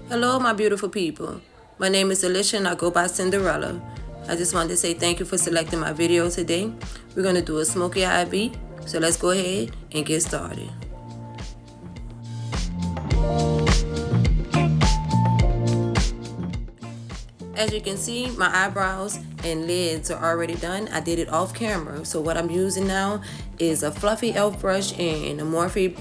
Hello, my beautiful people. My name is Alicia and I go by Cinderella. I just wanted to say thank you for selecting my video today. We're going to do a Smokey Eye beat, so let's go ahead and get started. As you can see, my eyebrows and lids are already done. I did it off camera. So what I'm using now is a fluffy elf brush and a Morphe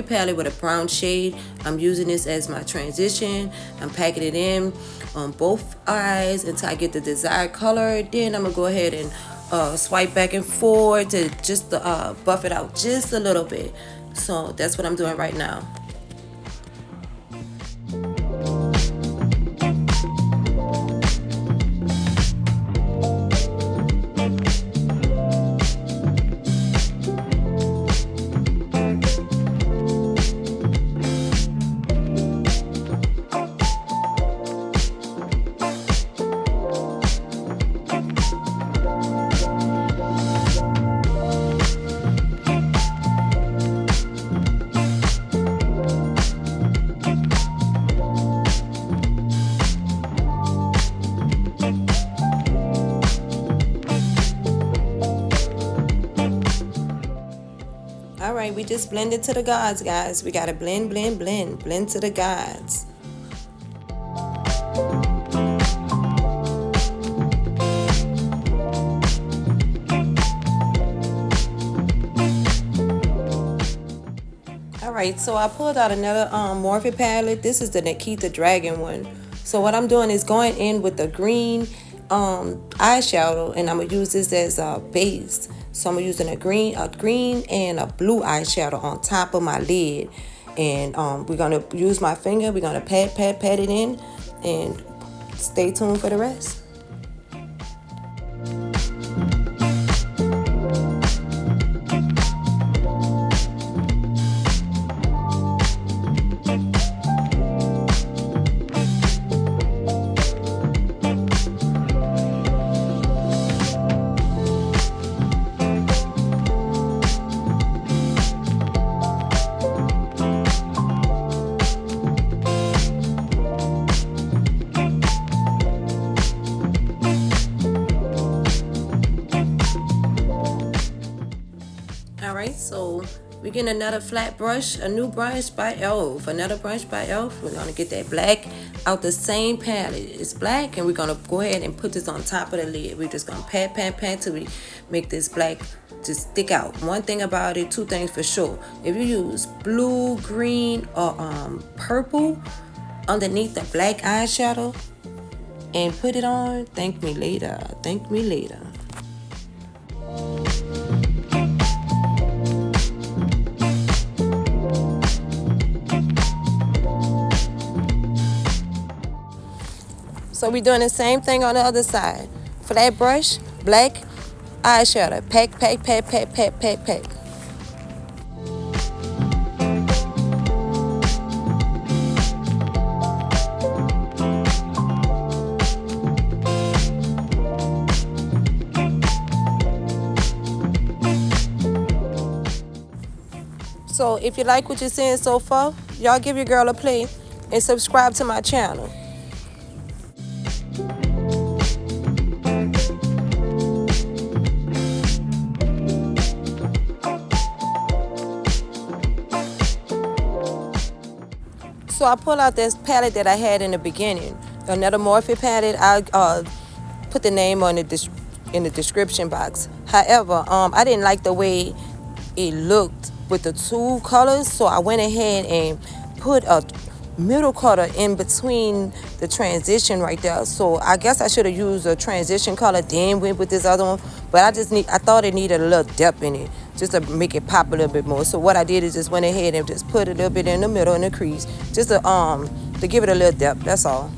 palette with a brown shade. I'm using this as my transition. I'm packing it in on both eyes until I get the desired color. Then I'm gonna go ahead and swipe back and forth to just buff it out just a little bit. So that's what I'm doing right now. Alright, we just blended to the gods, guys. We gotta blend to the gods. Alright, so I pulled out another Morphe palette. This is the Nikita Dragon one. So what I'm doing is going in with the green eyeshadow, and I'm gonna use this as a base. So I'm using a green and a blue eyeshadow on top of my lid, and we're gonna use my finger. We're gonna pat it in, and stay tuned for the rest. Alright, so we're getting another flat brush, a new brush by e.l.f. Another brush by e.l.f. We're going to get that black out the same palette. It's black, and we're going to go ahead and put this on top of the lid. We're just going to pat till we make this black just stick out. One thing about it, two things for sure. If you use blue, green, or purple underneath the black eyeshadow and put it on, thank me later. Thank me later. So we're doing the same thing on the other side. Flat brush, black eyeshadow. Pack. So if you like what you're seeing so far, y'all give your girl a play and subscribe to my channel. So I pull out this palette that I had in the beginning, another Morphe palette. I put the name on it in the description box. However, I didn't like the way it looked with the two colors, so I went ahead and put a middle color in between the transition right there. So I guess I should have used a transition color, then went with this other one, but I thought it needed a little depth in it just to make it pop a little bit more. So what I did is just went ahead and just put a little bit in the middle in the crease, just to give it a little depth. That's all.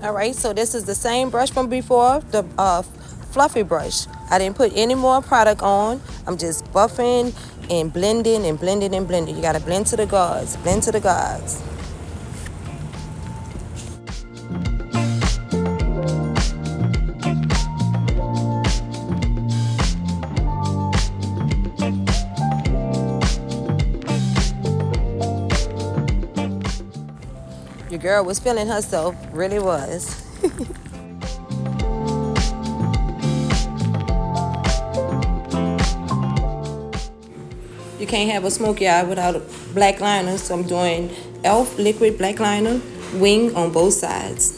Alright, so this is the same brush from before, the fluffy brush. I didn't put any more product on. I'm just buffing and blending and blending and blending. You gotta blend to the gods, blend to the gods. Your girl was feeling herself, really was. You can't have a smoky eye without a black liner, so I'm doing e.l.f. liquid black liner, wing on both sides.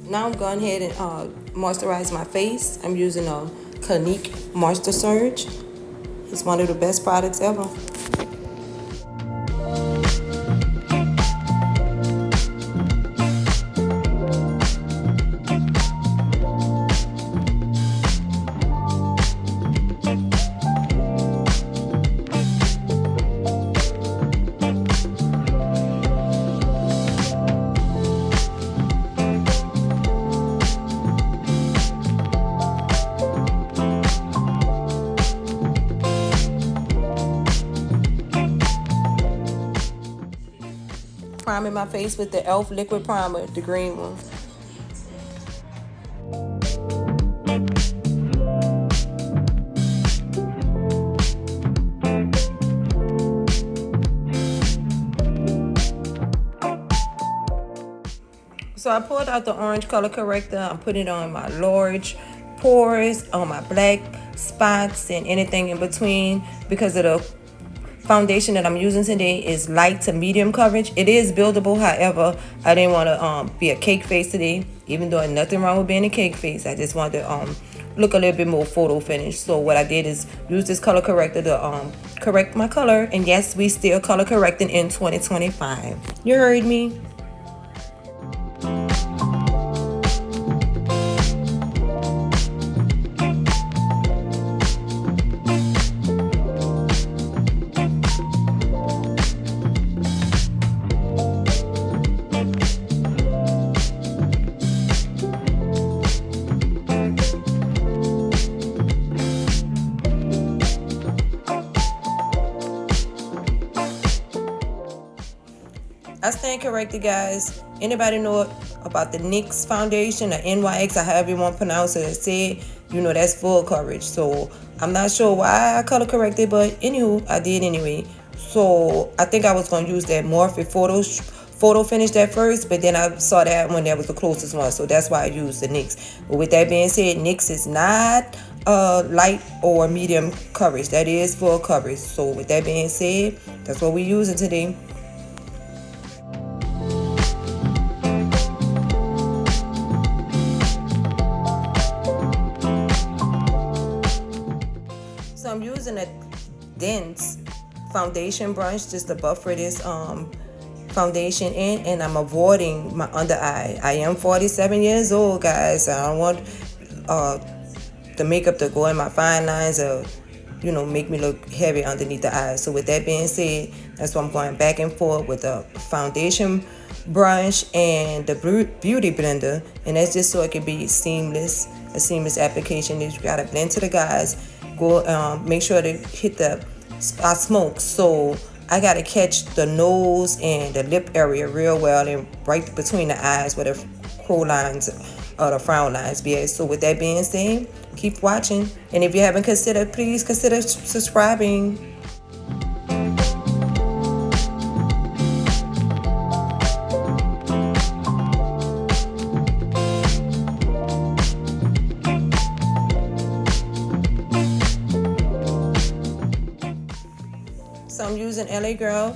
Now I'm going ahead and moisturize my face. I'm using a Clinique Moisture Surge. It's one of the best products ever. Priming my face with the e.l.f. liquid primer, the green one. So I pulled out the orange color corrector. I'm putting it on my large pores, on my black spots, and anything in between because of the foundation that I'm using today is light to medium coverage. It is buildable, however, I didn't want to be a cake face today, even though nothing wrong with being a cake face. I just wanted to look a little bit more photo finish. So what I did is use this color corrector to correct my color. And yes, we still color correcting in 2025. You heard me. I stand corrected, guys. Anybody know about the NYX foundation or NYX or however you want to pronounce it? Said, you know, that's full coverage. So I'm not sure why I color corrected, but anywho, I did anyway. So I think I was gonna use that Morphe photo finish at first, but then I saw that one that was the closest one, so that's why I used the NYX. But with that being said, NYX is not light or medium coverage. That is full coverage. So with that being said, that's what we're using today. So I'm using a dense foundation brush just to buffer this foundation in, and I'm avoiding my under eye. I am 47 years old, guys. I don't want the makeup to go in my fine lines or, you know, make me look heavy underneath the eyes. So with that being said, that's why I'm going back and forth with the foundation brush and the beauty blender, and that's just so it can be seamless, a seamless application. You gotta blend to the guys. Go make sure to hit the I smoke, so I gotta catch the nose and the lip area real well, and right between the eyes where the crow lines or the frown lines be at. So with that being said, keep watching, and if you haven't considered, please consider subscribing. using LA Girl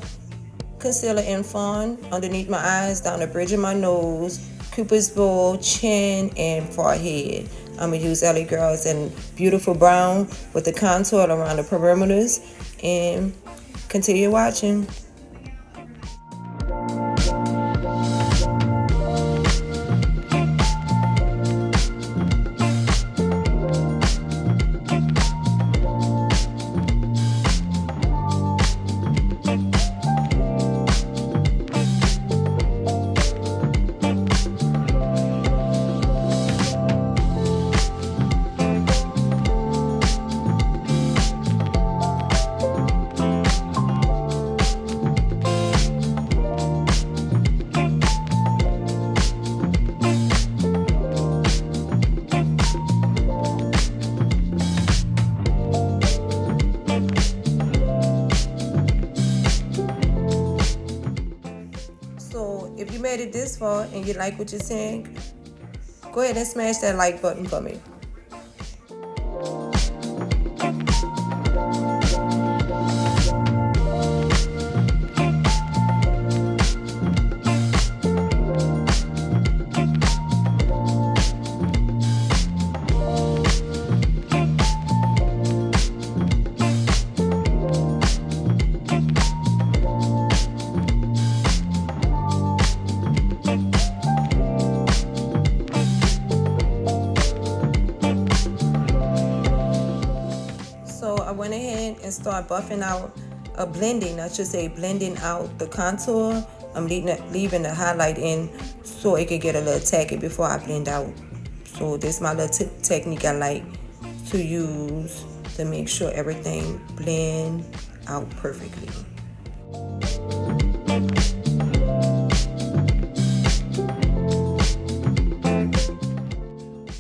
concealer in fawn underneath my eyes, down the bridge of my nose, Cupid's bow, chin, and forehead. I'm going to use LA Girls in beautiful brown with the contour around the perimeters, and continue watching. So if you made it this far and you like what you're seeing, go ahead and smash that like button for me. So I went ahead and started buffing out, blending out the contour. I'm leaving the highlight in so it could get a little tacky before I blend out. So this is my little technique I like to use to make sure everything blend out perfectly.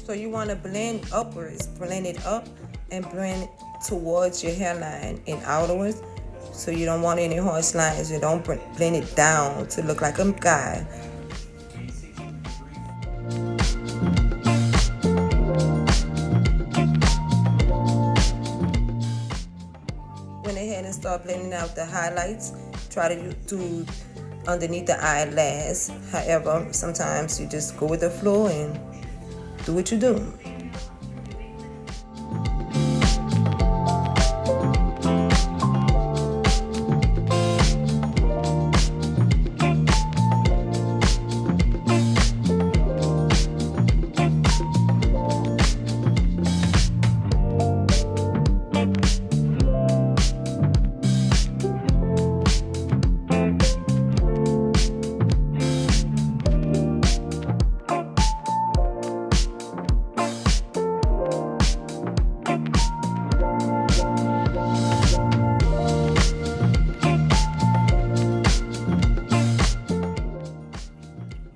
So you want to blend upwards, blend it up and blend towards your hairline and outwards. So you don't want any harsh lines. You don't blend it down to look like a guy. Went ahead and start blending out the highlights. Try to do underneath the eyelash. However, sometimes you just go with the flow and do what you do.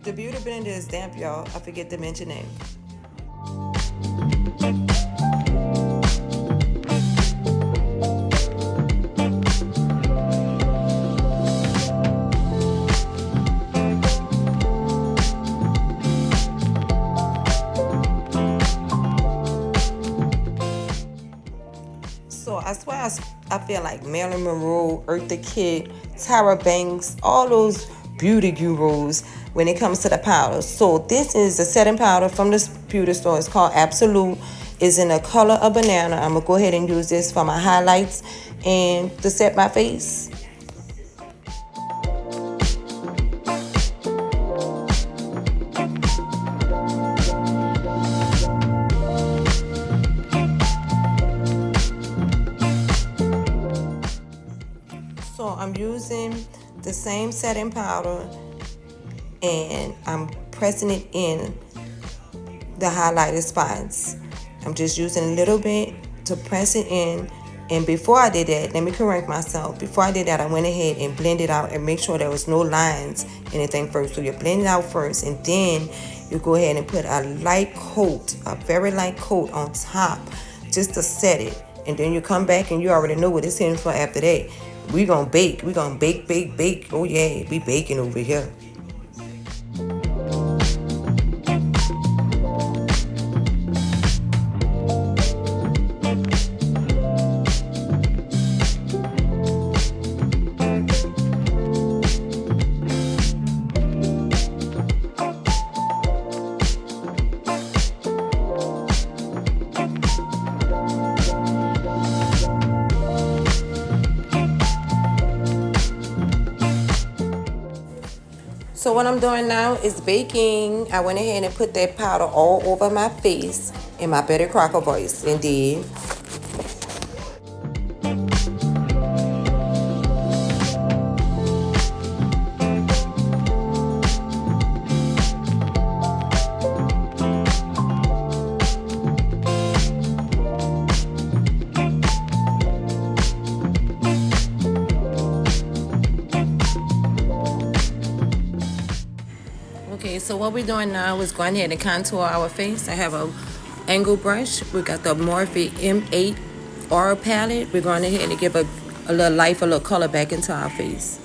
The beauty blender is damp, y'all. I forget to mention it. So I swear I feel like Marilyn Monroe, Eartha Kitt, Tyra Banks, all those beauty gurus when it comes to the powder. So this is a setting powder from this beauty store. It's called Absolute. It's in the color of banana. I'm gonna go ahead and use this for my highlights and to set my face. So I'm using the same setting powder and I'm pressing it in the highlighted spots. I'm just using a little bit to press it in. And before I did that, let me correct myself. Before I did that, I went ahead and blended out and make sure there was no lines, anything first. So you blend it out first, and then you go ahead and put a light coat, a very light coat on top, just to set it. And then you come back and you already know what it's in for after that. We're gonna bake. We're gonna bake, bake, bake. Oh yeah, we baking over here. So what I'm doing now is baking. I went ahead and put that powder all over my face in my Betty Crocker voice, indeed. Okay, so what we're doing now is going ahead and contour our face. I have a angle brush. We got the Morphe M8 Aura palette. We're going ahead and give a little life, a little color back into our face.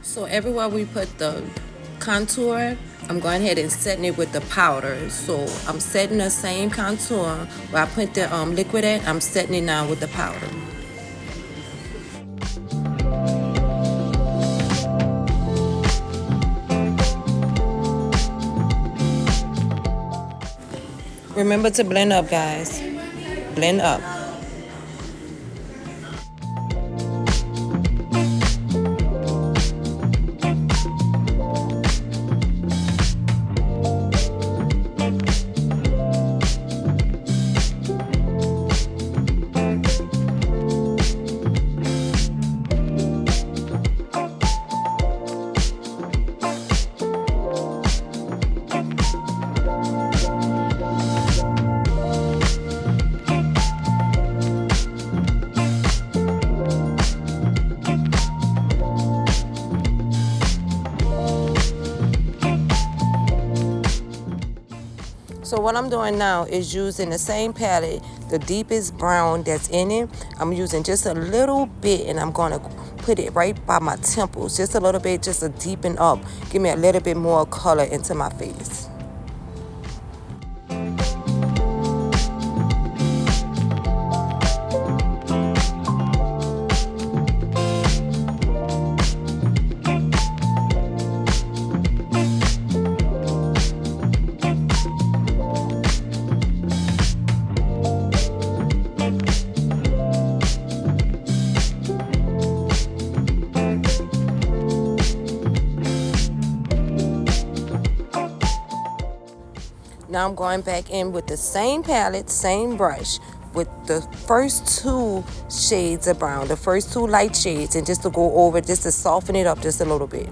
So everywhere we put the contour, I'm going ahead and setting it with the powder. So I'm setting the same contour where I put the liquid at. I'm setting it now with the powder. Remember to blend up, guys. Blend up. So what I'm doing now is using the same palette, the deepest brown that's in it. I'm using just a little bit, and I'm going to put it right by my temples. Just a little bit, just to deepen up. Give me a little bit more color into my face. Now I'm going back in with the same palette, same brush, with the first two shades of brown, the first two light shades, and just to go over, just to soften it up just a little bit.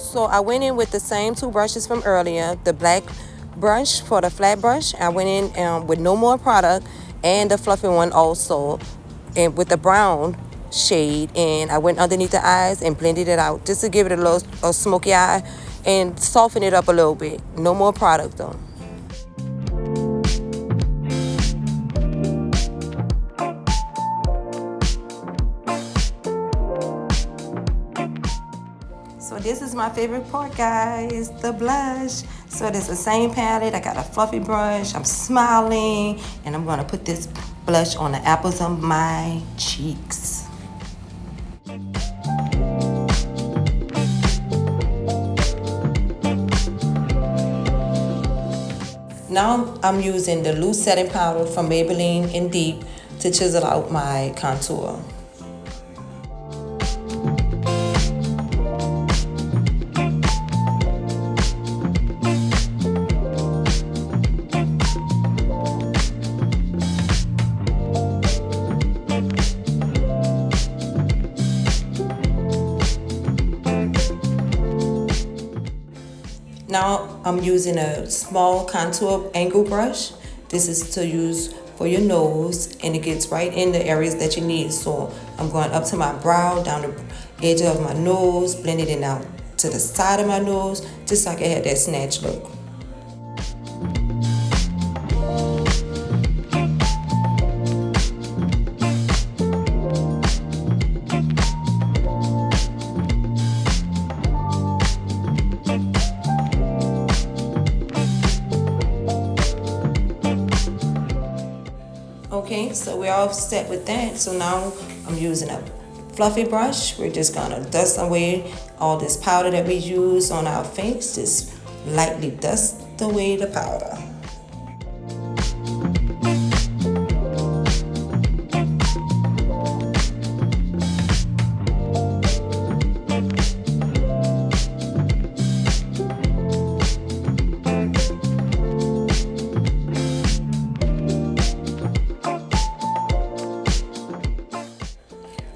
So I went in with the same two brushes from earlier, the black brush for the flat brush. I went in with no more product, and the fluffy one also, and with the brown shade, and I went underneath the eyes and blended it out just to give it a little smoky eye and soften it up a little bit. No more product though. So this is my favorite part, guys, the blush. So this is the same palette. I got a fluffy brush. I'm smiling, and I'm gonna put this blush on the apples of my cheeks. Now I'm using the loose setting powder from Maybelline in Deep to chisel out my contour. Now I'm using a small contour angle brush. This is to use for your nose, and it gets right in the areas that you need. So I'm going up to my brow, down the edge of my nose, blending it out to the side of my nose, just so I can have that snatch look. Okay, so we're all set with that. So now I'm using a fluffy brush. We're just gonna dust away all this powder that we use on our face. Just lightly dust away the powder.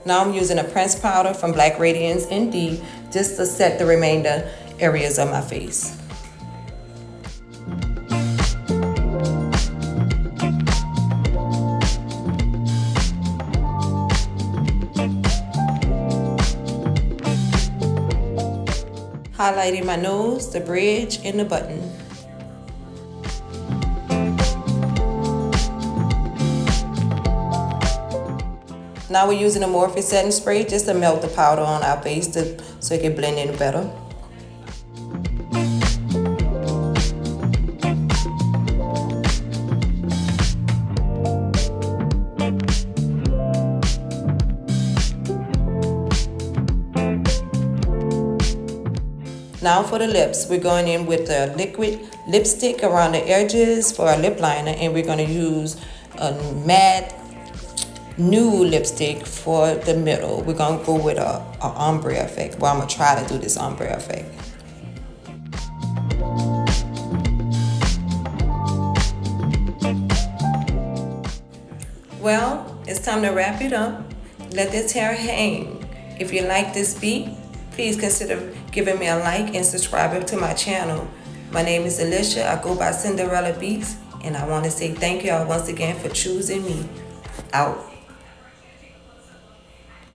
Now I'm using a pressed powder from Black Radiance in Deep just to set the remainder areas of my face. Highlighting my nose, the bridge, and the button. Now we're using a Morphe setting spray just to melt the powder on our face so it can blend in better. Now for the lips, we're going in with a liquid lipstick around the edges for our lip liner, and we're going to use a matte nude lipstick for the middle. We're going to go with a ombre effect. Well, I'm going to try to do this ombre effect. Well, it's time to wrap it up. Let this hair hang. If you like this beat, please consider giving me a like and subscribing to my channel. My name is Alicia. I go by Cinderella Beats, and I want to say thank y'all once again for choosing me. Out.